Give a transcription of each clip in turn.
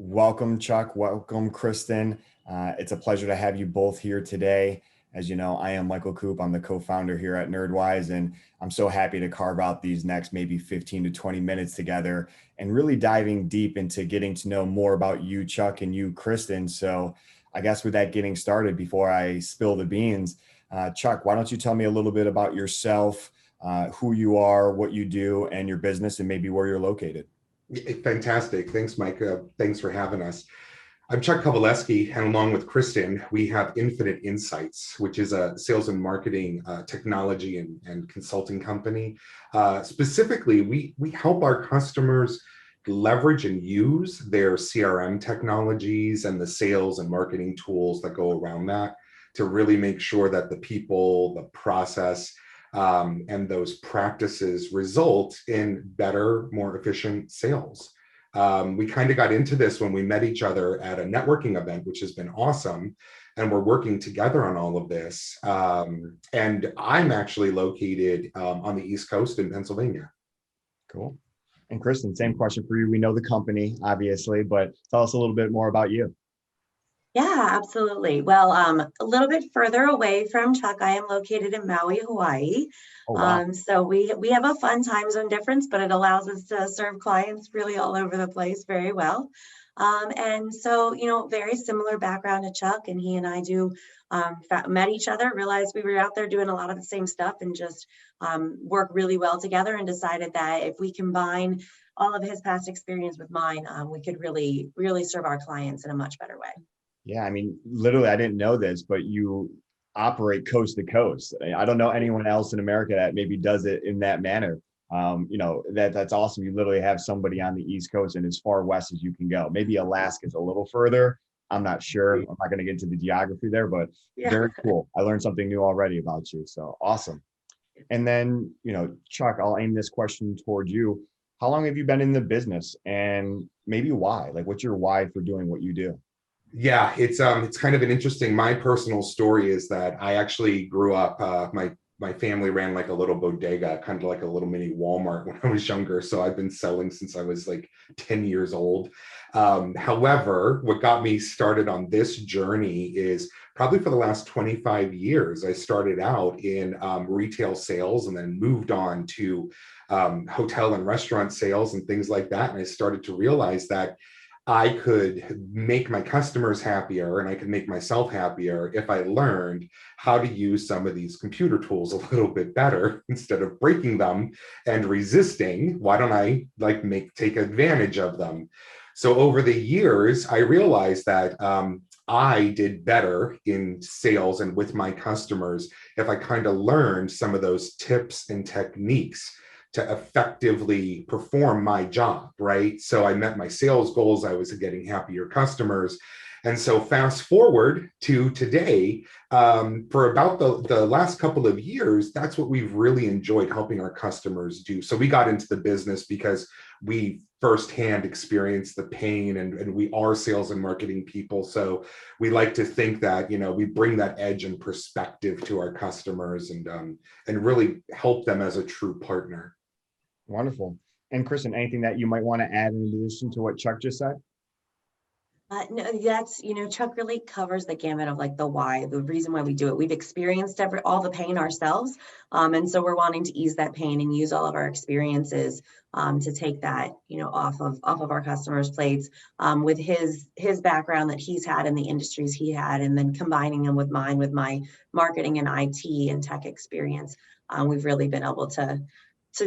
Welcome, Chuck. Welcome, Kristen. It's a pleasure to have you both here today. As you know, I am Michael Coop. I'm the co-founder here at Nerdwise, and I'm so happy to carve out these next maybe 15 to 20 minutes together and really diving deep into getting to know more about you, Chuck, and you, Kristen. So I guess with that getting started, before I spill the beans, Chuck, why don't you tell me a little bit about yourself, who you are, what you do, and your business, and maybe where you're located? Fantastic. Thanks, Mike. Thanks for having us. I'm Chuck Coveleski, and along with Kristen, we have Infinite Insights, which is a sales and marketing technology and consulting company. Specifically, we help our customers leverage and use their CRM technologies and the sales and marketing tools that go around that to really make sure that the people, the process, and those practices result in better, more efficient sales. We kind of got into this when we met each other at a networking event, which has been awesome. And we're working together on all of this. And I'm actually located on the East Coast in Pennsylvania. Cool. And Kristen, same question for you. We know the company, obviously, but tell us a little bit more about you. Yeah, absolutely. Well, a little bit further away from Chuck, I am located in Maui, Hawaii. Oh, wow. So we have a fun time zone difference, but it allows us to serve clients really all over the place very well. And so, very similar background to Chuck, and he and I met each other, realized we were out there doing a lot of the same stuff and just work really well together, and decided that if we combine all of his past experience with mine, we could really, really serve our clients in a much better way. Yeah, I mean, literally, I didn't know this, but you operate coast to coast. I don't know anyone else in America that maybe does it in that manner. That's awesome. You literally have somebody on the East Coast and as far west as you can go. Maybe Alaska's a little further. I'm not sure. I'm not going to get into the geography there, but Yeah. Very cool. I learned something new already about you. So awesome. And then, Chuck, I'll aim this question towards you. How long have you been in the business, and maybe why? Like, what's your why for doing what you do? Yeah, it's kind of an interesting. My personal story is that I actually grew up. My family ran like a little bodega, kind of like a little mini Walmart when I was younger. So I've been selling since I was like 10 years old. However, what got me started on this journey is probably for the last 25 years. I started out in retail sales and then moved on to hotel and restaurant sales and things like that. And I started to realize that I could make my customers happier and I could make myself happier if I learned how to use some of these computer tools a little bit better instead of breaking them and resisting. Why don't I take advantage of them? So over the years, I realized that I did better in sales and with my customers if I kind of learned some of those tips and techniques to effectively perform my job, right? So I met my sales goals. I was getting happier customers. And so fast forward to today, for about the last couple of years, that's what we've really enjoyed helping our customers do. So we got into the business because we firsthand experienced the pain, and we are sales and marketing people. So we like to think that, we bring that edge and perspective to our customers and really help them as a true partner. Wonderful. And Kristen, anything that you might want to add in addition to what Chuck just said? No, that's, Chuck really covers the gamut of like the why, the reason why we do it. We've experienced all the pain ourselves. And so we're wanting to ease that pain and use all of our experiences to take that, off of our customers' plates with his background that he's had in the industries he had, and then combining them with mine, with my marketing and IT and tech experience. We've really been able to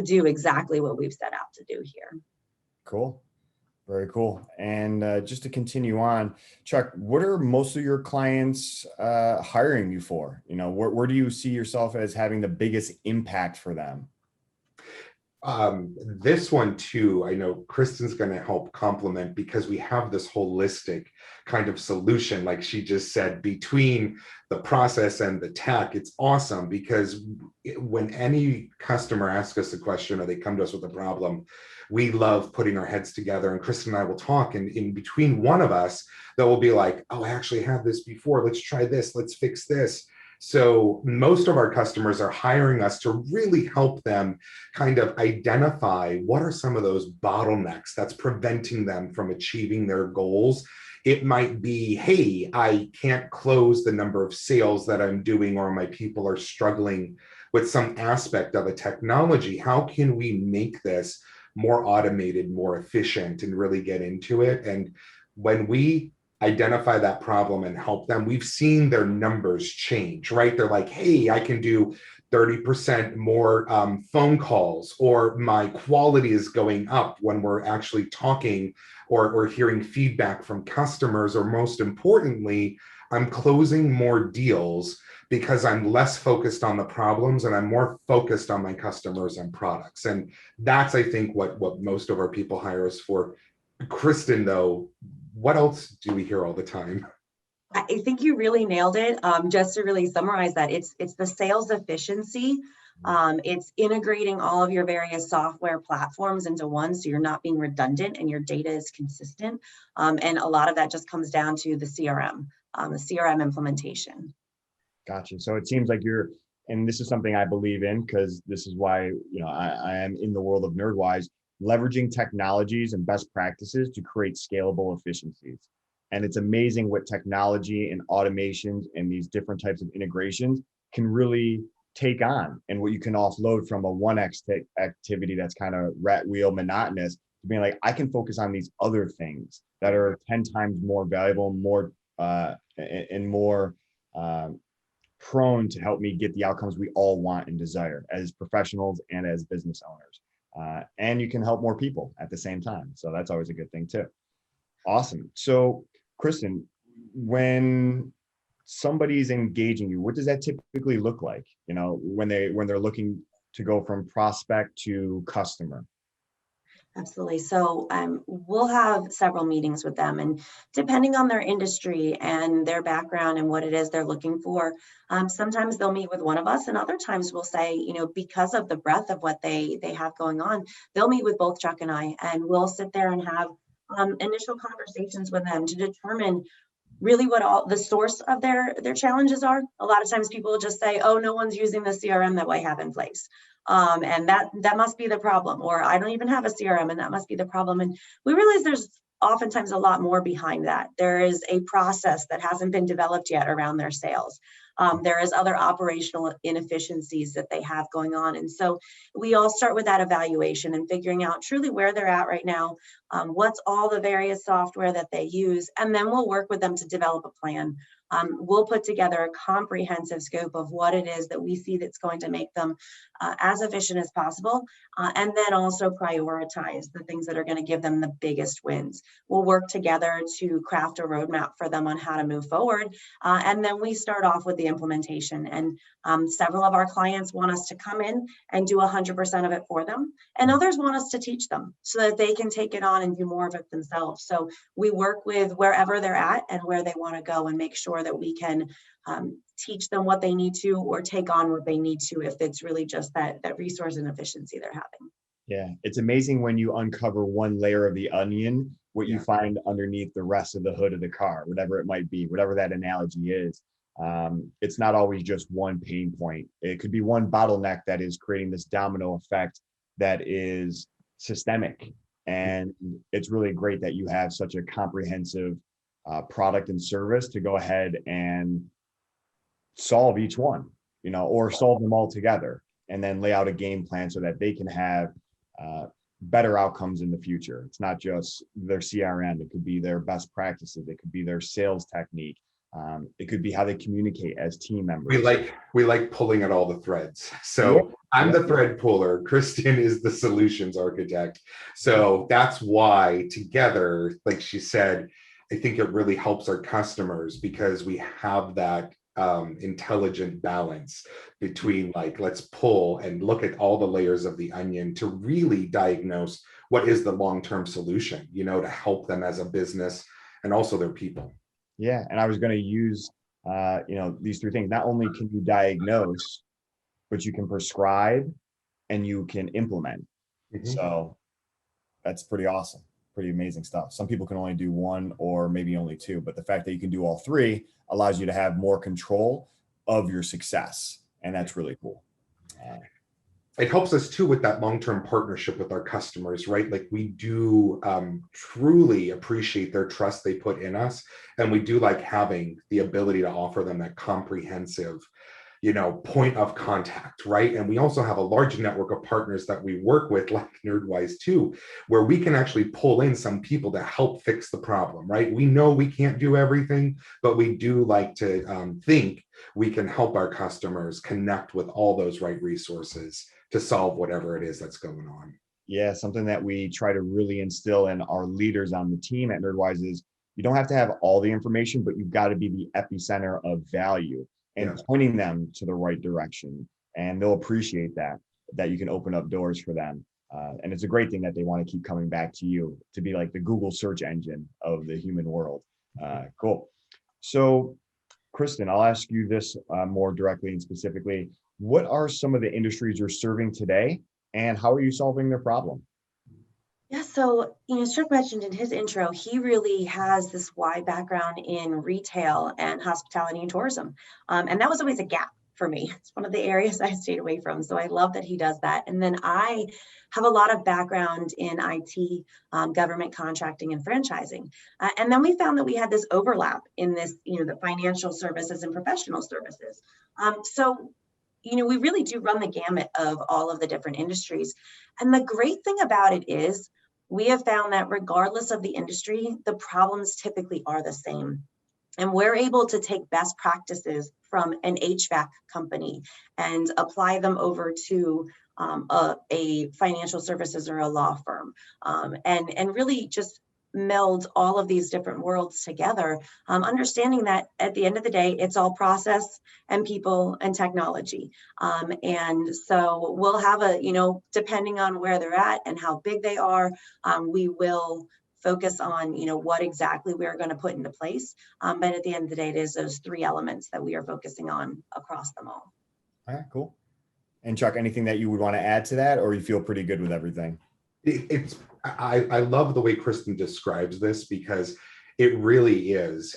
do exactly what we've set out to do here. Cool. Very cool. And just to continue on, Chuck, what are most of your clients hiring you for? Where do you see yourself as having the biggest impact for them? This one too, I know Kristen's going to help complement, because we have this holistic kind of solution, like she just said, between the process and the tech. It's awesome because when any customer asks us a question or they come to us with a problem, we love putting our heads together, and Kristen and I will talk, and in between one of us, that will be like, oh, I actually had this before. Let's try this. Let's fix this. So most of our customers are hiring us to really help them kind of identify what are some of those bottlenecks that's preventing them from achieving their goals. It might be, hey, I can't close the number of sales that I'm doing, or my people are struggling with some aspect of a technology. How can we make this more automated, more efficient, and really get into it? And when we identify that problem and help them, we've seen their numbers change, right? They're like, hey, I can do 30% more phone calls, or my quality is going up when we're actually talking or hearing feedback from customers, or most importantly, I'm closing more deals because I'm less focused on the problems and I'm more focused on my customers and products. And that's, I think, what most of our people hire us for. Kristen, though, what else do we hear all the time? I think you really nailed it. Just to really summarize that, it's the sales efficiency. It's integrating all of your various software platforms into one, so you're not being redundant and your data is consistent. And a lot of that just comes down to the CRM implementation. Gotcha. So it seems like you're, and this is something I believe in, because this is why, I am in the world of Nerdwise, leveraging technologies and best practices to create scalable efficiencies. And it's amazing what technology and automations and these different types of integrations can really take on, and what you can offload from a 1X activity that's kind of rat wheel monotonous to being like, I can focus on these other things that are 10 times more valuable, more and more prone to help me get the outcomes we all want and desire as professionals and as business owners. And you can help more people at the same time. So that's always a good thing too. Awesome. So Kristen, when somebody's engaging you, what does that typically look like? When they're looking to go from prospect to customer? Absolutely. So we'll have several meetings with them, and depending on their industry and their background and what it is they're looking for, sometimes they'll meet with one of us, and other times we'll say, because of the breadth of what they have going on, they'll meet with both Chuck and I, and we'll sit there and have initial conversations with them to determine really what all the source of their challenges are. A lot of times people will just say, oh, no one's using the CRM that we have in place. And that must be the problem. Or I don't even have a CRM and that must be the problem. And we realize there's oftentimes a lot more behind that. There is a process that hasn't been developed yet around their sales. There is other operational inefficiencies that they have going on. And so we all start with that evaluation and figuring out truly where they're at right now, what's all the various software that they use, and then we'll work with them to develop a plan. We'll put together a comprehensive scope of what it is that we see that's going to make them as efficient as possible, and then also prioritize the things that are going to give them the biggest wins. We'll work together to craft a roadmap for them on how to move forward, and then we start off with the implementation. And several of our clients want us to come in and do 100% of it for them, and others want us to teach them so that they can take it on and do more of it themselves. So we work with wherever they're at and where they want to go, and make sure that we can teach them what they need to, or take on what they need to, if it's really just that resource and efficiency they're having. Yeah, it's amazing when you uncover one layer of the onion, what you find underneath the rest of the hood of the car, whatever it might be, whatever that analogy is. It's not always just one pain point. It could be one bottleneck that is creating this domino effect that is systemic. And it's really great that you have such a comprehensive product and service to go ahead and solve each one, or solve them all together, and then lay out a game plan so that they can have better outcomes in the future. It's not just their CRM. It could be their best practices. It could be their sales technique. It could be how they communicate as team members. We like pulling at all the threads. So I'm the thread puller. Kristen is the solutions architect. So that's why together, like she said, I think it really helps our customers, because we have that intelligent balance between, like, let's pull and look at all the layers of the onion to really diagnose what is the long-term solution, to help them as a business and also their people. Yeah. And I was going to use, these three things. Not only can you diagnose, but you can prescribe and you can implement. Mm-hmm. So that's pretty awesome. Pretty amazing stuff. Some people can only do one or maybe only two, but the fact that you can do all three allows you to have more control of your success. And that's really cool. It helps us too with that long-term partnership with our customers, right? Like we do truly appreciate their trust they put in us. And we do like having the ability to offer them that comprehensive, point of contact, right? And we also have a large network of partners that we work with, like Nerdwise too, where we can actually pull in some people to help fix the problem, right? We know we can't do everything, but we do like to think we can help our customers connect with all those right resources to solve whatever it is that's going on. Yeah, something that we try to really instill in our leaders on the team at Nerdwise is you don't have to have all the information, but you've got to be the epicenter of value and pointing them to the right direction. And they'll appreciate that you can open up doors for them. And it's a great thing that they want to keep coming back to you to be like the Google search engine of the human world. Cool. So, Kristen, I'll ask you this more directly and specifically. What are some of the industries you're serving today, and how are you solving their problem? Yeah, so, Struck mentioned in his intro, he really has this wide background in retail and hospitality and tourism. And that was always a gap for me. It's one of the areas I stayed away from. So I love that he does that. And then I have a lot of background in IT, government contracting and franchising. And then we found that we had this overlap in this, the financial services and professional services. So we really do run the gamut of all of the different industries. And the great thing about it is we have found that regardless of the industry, the problems typically are the same. And we're able to take best practices from an HVAC company and apply them over to a financial services or a law firm, and really just meld all of these different worlds together, understanding that at the end of the day, it's all process and people and technology. And so we'll have depending on where they're at and how big they are, we will focus on, what exactly we're going to put into place. But at the end of the day, it is those three elements that we are focusing on across them all. All right, cool. And Chuck, anything that you would want to add to that, or you feel pretty good with everything? I love the way Kristen describes this, because it really is.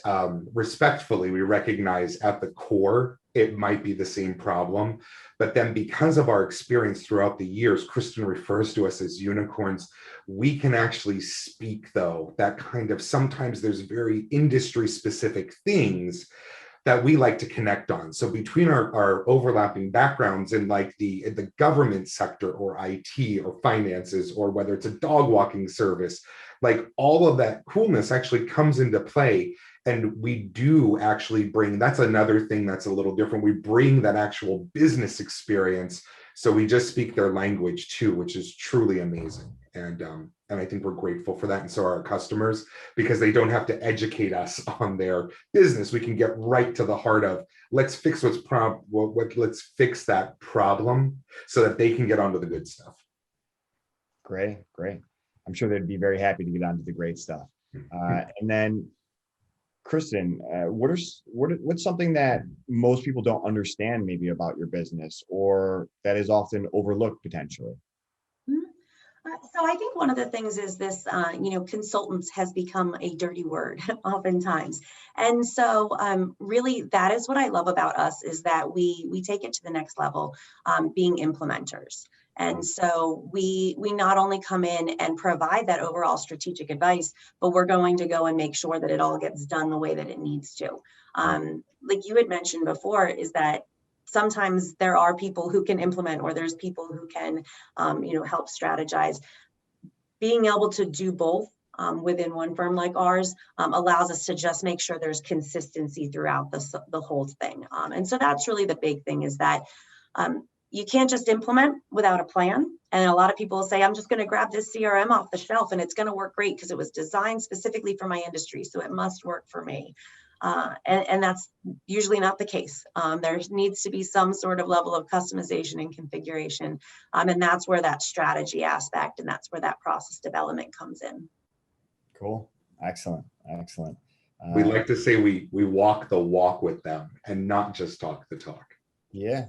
Respectfully, we recognize at the core, it might be the same problem. But then because of our experience throughout the years, Kristen refers to us as unicorns. We can actually speak, though, that kind of, sometimes there's very industry specific things that we like to connect on. So between our overlapping backgrounds in like the government sector or IT or finances, or whether it's a dog walking service, like all of that coolness actually comes into play. And we do actually bring, that's another thing that's a little different. We bring that actual business experience. So we just speak their language too, which is truly amazing. And I think we're grateful for that. And so are our customers, because they don't have to educate us on their business. We can get right to the heart of, let's fix let's fix that problem so that they can get onto the good stuff. Great. I'm sure they'd be very happy to get onto the great stuff. And then, Kristen, what's something that most people don't understand maybe about your business, or that is often overlooked potentially? So I think one of the things is this, consultants has become a dirty word oftentimes. And so really that is what I love about us, is that we take it to the next level, being implementers. And so we not only come in and provide that overall strategic advice, but we're going to go and make sure that it all gets done the way that it needs to. Like you had mentioned before, is that sometimes there are people who can implement, or there's people who can, help strategize. Being able to do both within one firm like ours allows us to just make sure there's consistency throughout the whole thing. And so that's really the big thing, is that you can't just implement without a plan. And a lot of people say, I'm just going to grab this CRM off the shelf and it's going to work great because it was designed specifically for my industry, so it must work for me. And that's usually not the case. There needs to be some sort of level of customization and configuration. And that's where that strategy aspect and that's where that process development comes in. Cool. Excellent. We like to say we walk the walk with them and not just talk the talk. Yeah.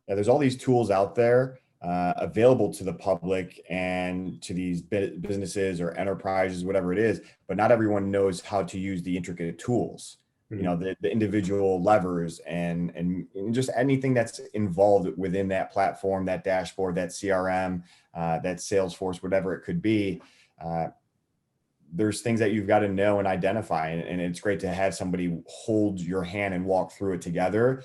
There's all these tools out there available to the public and to these businesses or enterprises, whatever it is, but not everyone knows how to use the intricate tools. you know, the individual levers and just anything that's involved within that platform, that dashboard, that CRM, that Salesforce, whatever it could be. There's things that you've got to know and identify. And it's great to have somebody hold your hand and walk through it together.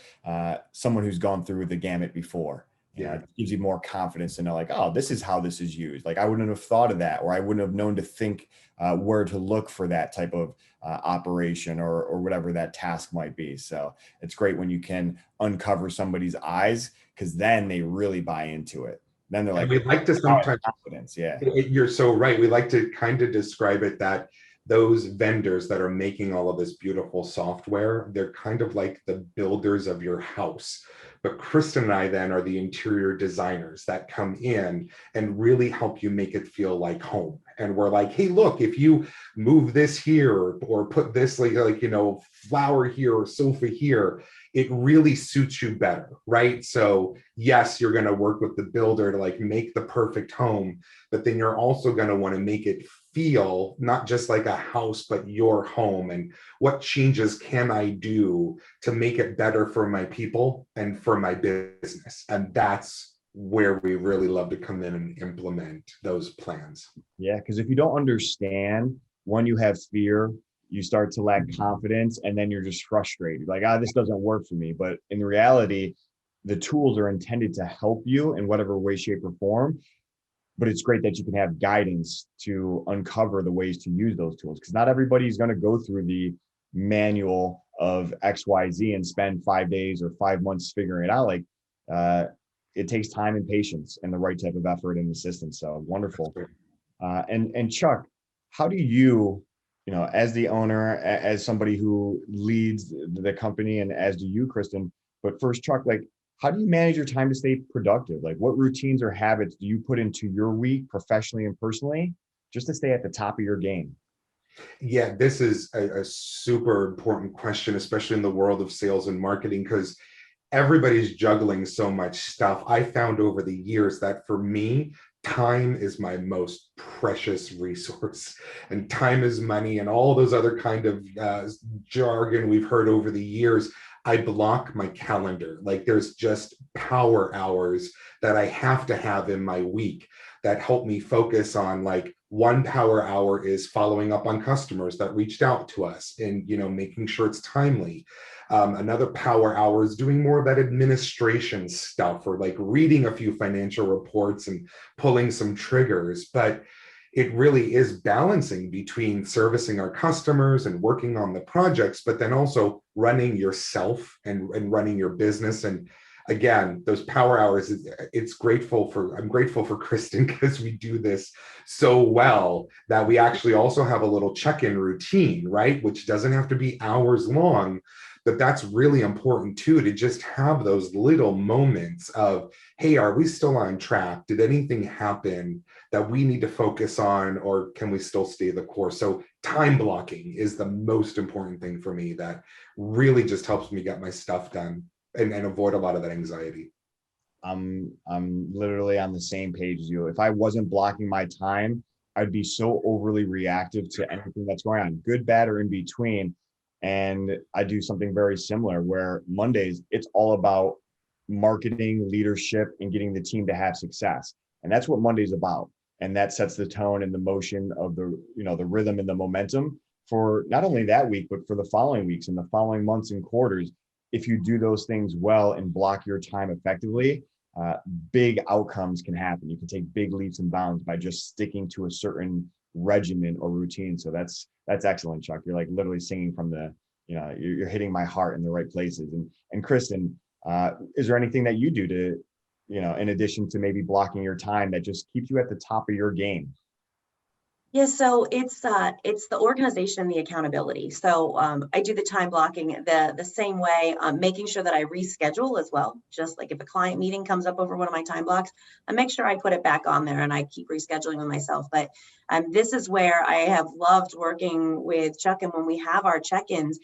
Someone who's gone through the gamut before. Yeah. It gives you more confidence to know, like, oh, this is how this is used. Like, I wouldn't have thought of that, or I wouldn't have known to think where to look for that type of operation or whatever that task might be. So it's great when you can uncover somebody's eyes, because then they really buy into it. Then they're like, we like to sometimes, confidence. Yeah. You're so right. We like to kind of describe it that those vendors that are making all of this beautiful software, they're kind of like the builders of your house. But Kristen and I then are the interior designers that come in and really help you make it feel like home. And we're like, hey, look, if you move this here or put this like, you know, flower here or sofa here, it really suits you better, right? So yes, you're going to work with the builder to like make the perfect home, but then you're also going to want to make it feel not just like a house, but your home. And what changes can I do to make it better for my people and for my business? And that's where we really love to come in and implement those plans. Yeah, because if you don't understand, when you have fear, you start to lack confidence, and then you're just frustrated. Like, this doesn't work for me. But in reality, the tools are intended to help you in whatever way, shape, or form. But it's great that you can have guidance to uncover the ways to use those tools, because not everybody's going to go through the manual of XYZ and spend 5 days or 5 months figuring it out. Like, it takes time and patience and the right type of effort and assistance. So wonderful. And Chuck, how do you, as the owner, as somebody who leads the company, and as do you, Kristen, but first, Chuck, like, how do you manage your time to stay productive? Like, what routines or habits do you put into your week, professionally and personally, just to stay at the top of your game? Yeah, this is a super important question, especially in the world of sales and marketing, because everybody's juggling so much stuff. I found over the years that for me, time is my most precious resource, and time is money, and all those other kind of jargon we've heard over the years. I block my calendar. Like, there's just power hours that I have to have in my week that help me focus on, like, one power hour is following up on customers that reached out to us and, making sure it's timely. Another power hour is doing more of that administration stuff, or like reading a few financial reports and pulling some triggers. But it really is balancing between servicing our customers and working on the projects, but then also running yourself and running your business. And again, those power hours, I'm grateful for Kristen, because we do this so well that we actually also have a little check-in routine, right? Which doesn't have to be hours long, but that's really important too, to just have those little moments of, hey, are we still on track? Did anything happen that we need to focus on, or can we still stay the course? So time blocking is the most important thing for me, that really just helps me get my stuff done and avoid a lot of that anxiety. I'm literally on the same page as you. If I wasn't blocking my time, I'd be so overly reactive to anything that's going on, good, bad, or in between. And I do something very similar, where Mondays, it's all about marketing, leadership, and getting the team to have success. And that's what Monday's about. And that sets the tone and the motion of the rhythm and the momentum for not only that week, but for the following weeks and the following months and quarters. If you do those things well and block your time effectively, big outcomes can happen. You can take big leaps and bounds by just sticking to a certain regimen or routine. So that's excellent, Chuck. You're like literally singing from the, you're hitting my heart in the right places. And Kristen, is there anything that you do to, in addition to maybe blocking your time, that just keeps you at the top of your game? Yeah, so it's the organization and the accountability. So I do the time blocking the same way, making sure that I reschedule as well. Just like if a client meeting comes up over one of my time blocks, I make sure I put it back on there and I keep rescheduling with myself. But this is where I have loved working with Chuck. And when we have our check-ins,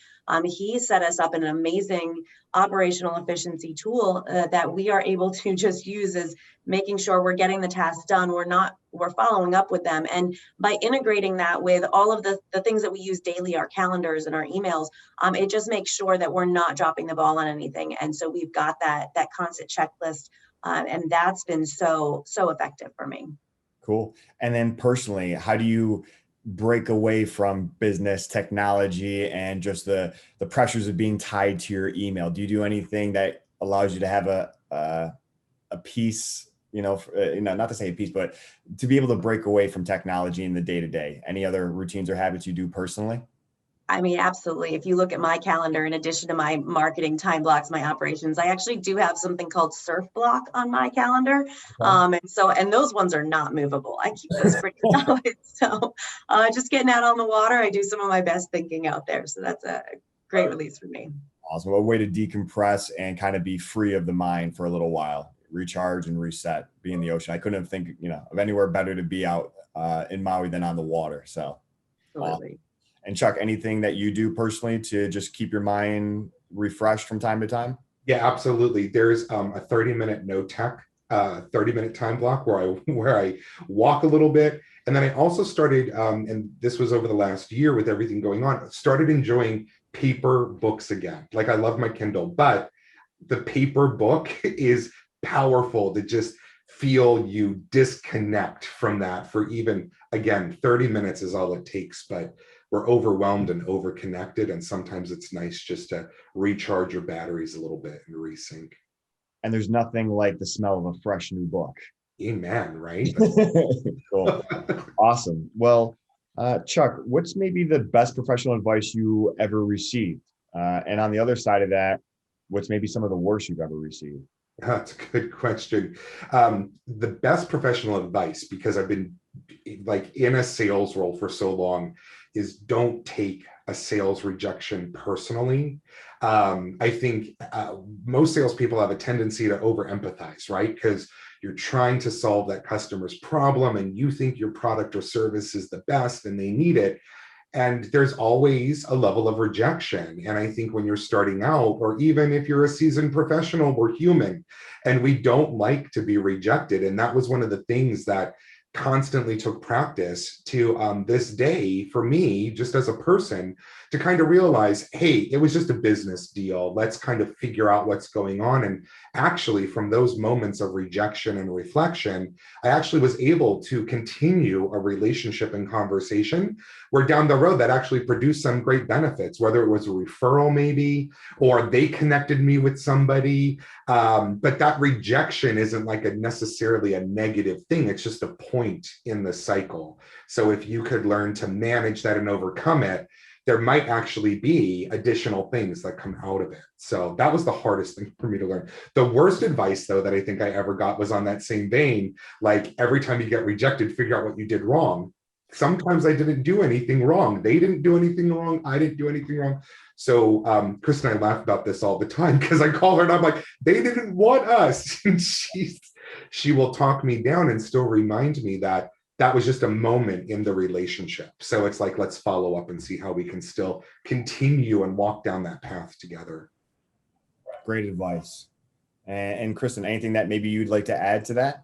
he set us up in an amazing operational efficiency tool that we are able to just use is making sure we're getting the tasks done. We're following up with them. And by integrating that with all of the things that we use daily, our calendars and our emails, it just makes sure that we're not dropping the ball on anything. And so we've got that constant checklist. And that's been so effective for me. Cool. And then personally, how do you break away from business technology and just the pressures of being tied to your email? Do you do anything that allows you to have a piece, not to say a piece, but to be able to break away from technology in the day to day? Any other routines or habits you do personally? I mean, absolutely. If you look at my calendar, in addition to my marketing time blocks, my operations, I actually do have something called surf block on my calendar. Okay. And those ones are not movable. I keep those pretty solid. So just getting out on the water, I do some of my best thinking out there. So that's a great release for me. Awesome. A way to decompress and kind of be free of the mind for a little while, recharge and reset, be in the ocean. I couldn't have think, of anywhere better to be out in Maui than on the water. So Absolutely. And Chuck, anything that you do personally to just keep your mind refreshed from time to time? Yeah, absolutely. There's a 30-minute no tech, 30-minute time block where I walk a little bit. And then I also started, and this was over the last year with everything going on, started enjoying paper books again. Like I love my Kindle, but the paper book is powerful to just feel you disconnect from that for even, again, 30 minutes is all it takes, but we're overwhelmed and overconnected. And sometimes it's nice just to recharge your batteries a little bit and resync. And there's nothing like the smell of a fresh new book. Amen, right? Cool. Awesome. Well, Chuck, what's maybe the best professional advice you ever received? And on the other side of that, what's maybe some of the worst you've ever received? That's a good question. The best professional advice, because I've been like in a sales role for so long, is don't take a sales rejection personally. I think most salespeople have a tendency to over empathize, right? Because you're trying to solve that customer's problem and you think your product or service is the best and they need it. And there's always a level of rejection. And I think when you're starting out, or even if you're a seasoned professional, we're human and we don't like to be rejected. And that was one of the things that constantly took practice to this day for me, just as a person, to kind of realize, hey, it was just a business deal. Let's kind of figure out what's going on. And actually, from those moments of rejection and reflection, I actually was able to continue a relationship and conversation where down the road that actually produced some great benefits, whether it was a referral maybe, or they connected me with somebody. But that rejection isn't like necessarily a negative thing. It's just a point in the cycle. So if you could learn to manage that and overcome it, there might actually be additional things that come out of it. So that was the hardest thing for me to learn. The worst advice, though, that I think I ever got was on that same vein. Like every time you get rejected, figure out what you did wrong. Sometimes I didn't do anything wrong. They didn't do anything wrong. I didn't do anything wrong. So Kristen and I laugh about this all the time because I call her and I'm like, they didn't want us. And she will talk me down and still remind me that that was just a moment in the relationship. So it's like, let's follow up and see how we can still continue and walk down that path together. Great advice. And Kristen, anything that maybe you'd like to add to that?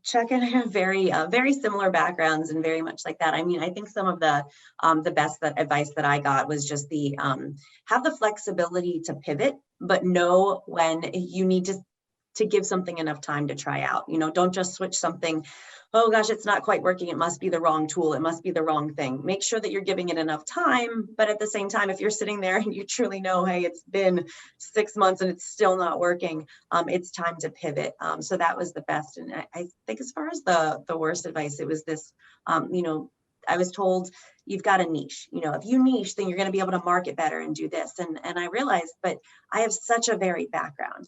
Chuck and I have very similar backgrounds and very much like that. I mean, I think some of the best advice that I got was just have the flexibility to pivot, but know when you need to give something enough time to try out. Don't just switch something. Oh gosh, it's not quite working. It must be the wrong tool. It must be the wrong thing. Make sure that you're giving it enough time. But at the same time, if you're sitting there and you truly know, hey, it's been 6 months and it's still not working, it's time to pivot. So that was the best. And I think as far as the worst advice, it was this, I was told you've got a niche. If you niche, then you're going to be able to market better and do this. And I realized, but I have such a varied background.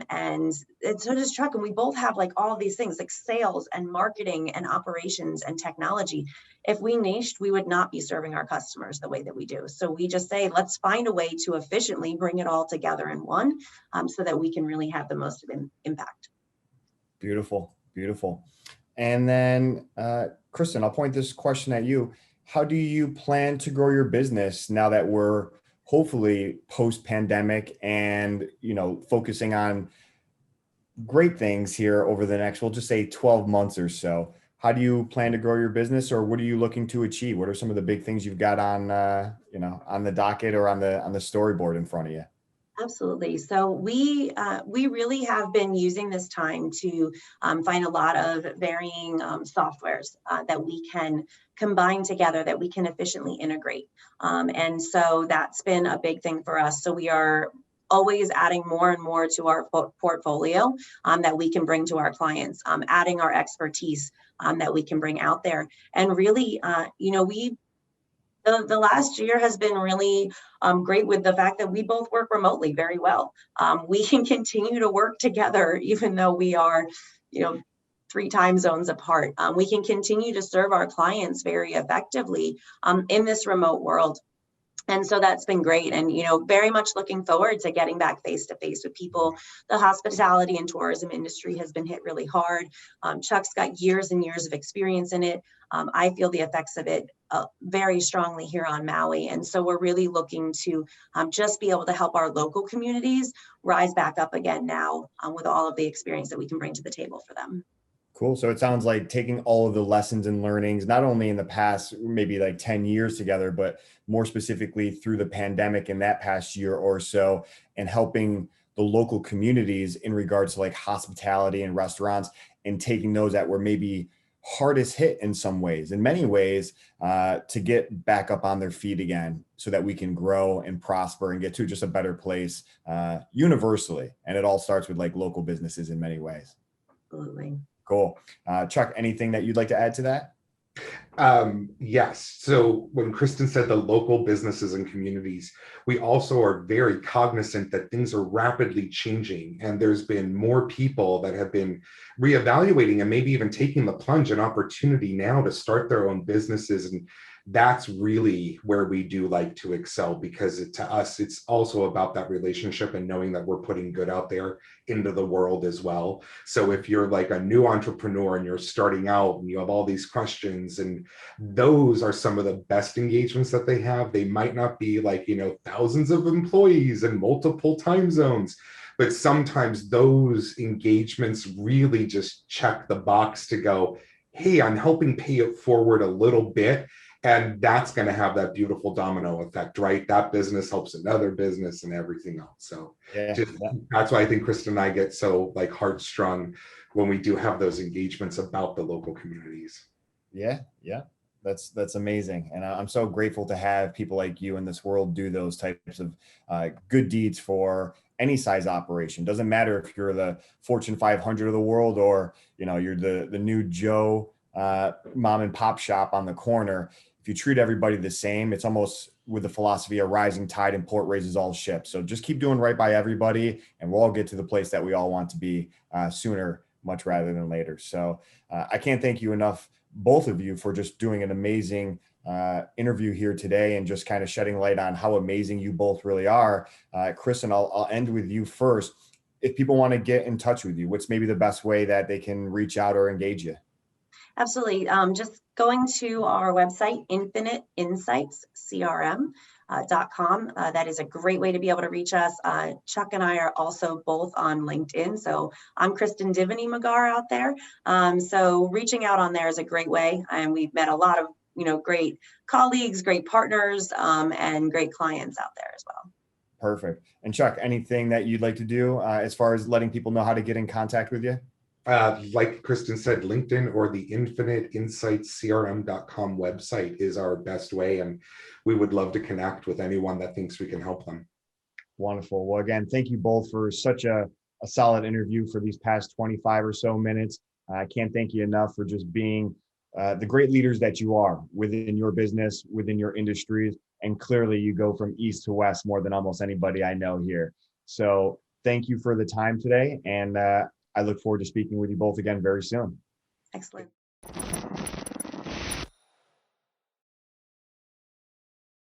And so does Chuck. And we both have like all of these things like sales and marketing and operations and technology. If we niched, we would not be serving our customers the way that we do. So we just say, let's find a way to efficiently bring it all together in one so that we can really have the most impact. Beautiful, beautiful. And then, Kristen, I'll point this question at you. How do you plan to grow your business now that we're hopefully post-pandemic and, focusing on great things here over the next, we'll just say 12 months or so. How do you plan to grow your business, or what are you looking to achieve? What are some of the big things you've got on, on the docket or on the storyboard in front of you? Absolutely. So we really have been using this time to find a lot of varying softwares that we can combine together, that we can efficiently integrate. And so that's been a big thing for us. So we are always adding more and more to our portfolio that we can bring to our clients, adding our expertise that we can bring out there. And really, the last year has been really great with the fact that we both work remotely very well. We can continue to work together, even though we are, 3 time zones apart. We can continue to serve our clients very effectively in this remote world. And so that's been great. And, very much looking forward to getting back face to face with people. The hospitality and tourism industry has been hit really hard. Chuck's got years and years of experience in it. I feel the effects of it very strongly here on Maui. And so we're really looking to just be able to help our local communities rise back up again now with all of the experience that we can bring to the table for them. Cool. So it sounds like taking all of the lessons and learnings, not only in the past, maybe like 10 years together, but more specifically through the pandemic in that past year or so, and helping the local communities in regards to like hospitality and restaurants, and taking those that were maybe hardest hit in some ways, in many ways, to get back up on their feet again so that we can grow and prosper and get to just a better place universally. And it all starts with like local businesses in many ways. Absolutely. Cool. Chuck, anything that you'd like to add to that? Yes. So when Kristen said the local businesses and communities, we also are very cognizant that things are rapidly changing, and there's been more people that have been reevaluating and maybe even taking the plunge and opportunity now to start their own businesses. And that's really where we do like to excel, because to us, it's also about that relationship and knowing that we're putting good out there into the world as well. So if you're like a new entrepreneur and you're starting out and you have all these questions, and those are some of the best engagements that they have. They might not be like, thousands of employees and multiple time zones, but sometimes those engagements really just check the box to go, hey, I'm helping pay it forward a little bit. And that's going to have that beautiful domino effect, right? That business helps another business and everything else. So that's why I think Kristen and I get so like heartstrung when we do have those engagements about the local communities. Yeah. That's amazing. And I'm so grateful to have people like you in this world do those types of good deeds for any size operation. Doesn't matter if you're the Fortune 500 of the world, or, you're the new Joe mom and pop shop on the corner. If you treat everybody the same, it's almost with the philosophy of rising tide and port raises all ships. So just keep doing right by everybody, and we'll all get to the place that we all want to be sooner, much rather than later. So I can't thank you enough, both of you, for just doing an amazing interview here today, and just kind of shedding light on how amazing you both really are. Kristen, I'll end with you first. If people want to get in touch with you, what's maybe the best way that they can reach out or engage you? Absolutely. Just going to our website, infiniteinsightscrm.com. That is a great way to be able to reach us. Chuck and I are also both on LinkedIn. So I'm Kristen McGarr out there. So reaching out on there is a great way. And we've met a lot of, great colleagues, great partners, and great clients out there as well. Perfect. And Chuck, anything that you'd like to do as far as letting people know how to get in contact with you? Like Kristen said, LinkedIn or the infiniteinsightscrm.com website is our best way. And we would love to connect with anyone that thinks we can help them. Wonderful. Well, again, thank you both for such a solid interview for these past 25 or so minutes. I can't thank you enough for just being the great leaders that you are within your business, within your industries. And clearly you go from east to west more than almost anybody I know here. So thank you for the time today. And I look forward to speaking with you both again very soon. Excellent.